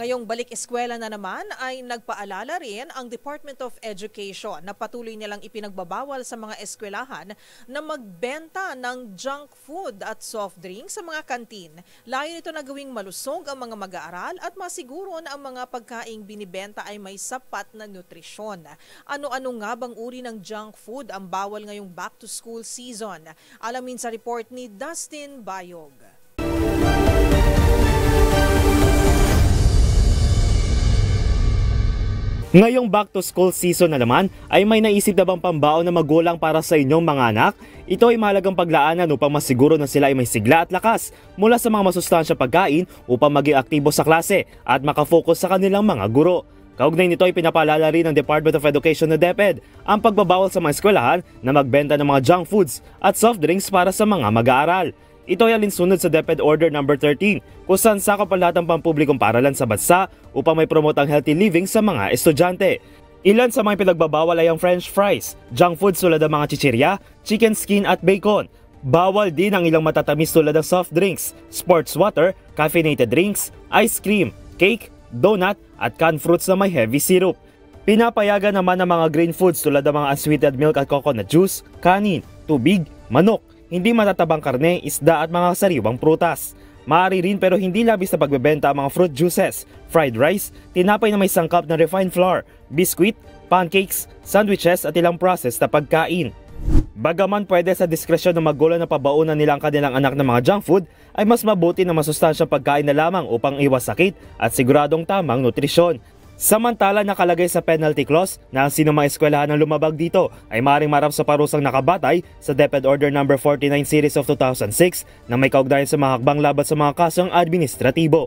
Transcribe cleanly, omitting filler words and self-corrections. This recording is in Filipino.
Ngayong balik-eskwela na naman ay nagpaalala rin ang Department of Education na patuloy nilang ipinagbabawal sa mga eskwelahan na magbenta ng junk food at soft drinks sa mga kantin. Layo nito na gawing malusog ang mga mag-aaral at masiguro na ang mga pagkaing binibenta ay may sapat na nutrisyon. Ano-ano nga bang uri ng junk food ang bawal ngayong back-to-school season? Alamin sa report ni Dustin Bayog. Ngayong back-to-school season na naman ay may naisip na bang pambaon na magulang para sa inyong mga anak? Ito ay mahalagang paglaanan upang masiguro na sila ay may sigla at lakas mula sa mga masustansyang pagkain upang maging aktibo sa klase at makafocus sa kanilang mga guro. Kaugnay nito ay pinapaalala rin ng Department of Education na DepEd ang pagbabawal sa mga eskwelahan na magbenta ng mga junk foods at soft drinks para sa mga mag-aaral. Ito ay alinsunod sa DepEd Order No. 13 kung saan sakop ang lahat ng pampublikong paaralan sa bansa upang may promote ang healthy living sa mga estudyante. Ilan sa mga pinagbabawal ay ang french fries, junk foods tulad ng mga chichirya, chicken skin at bacon. Bawal din ang ilang matatamis tulad ng soft drinks, sports water, caffeinated drinks, ice cream, cake, donut at canned fruits na may heavy syrup. Pinapayagan naman ng mga green foods tulad ng mga unsweetened milk at coconut juice, kanin, tubig, manok, hindi matatabang karne, isda at mga sariwang prutas. Maaari rin pero hindi labis na pagbebenta ang mga fruit juices, fried rice, tinapay na may sangkap na refined flour, biscuit, pancakes, sandwiches at ilang processed na pagkain. Bagaman pwede sa diskresyon ng magulang na pabaunan nila ang kanilang anak ng mga junk food, ay mas mabuti na masustansyang pagkain na lamang upang iwas sakit at siguradong tamang nutrisyon. Samantala nakalagay sa penalty clause na ang sinumang eskwelahan ng lumabag dito ay maaaring marap sa parusang nakabatay sa DepEd Order No. 49 Series of 2006 na may kaugnayan sa mga hakbang laban sa mga kasong administratibo.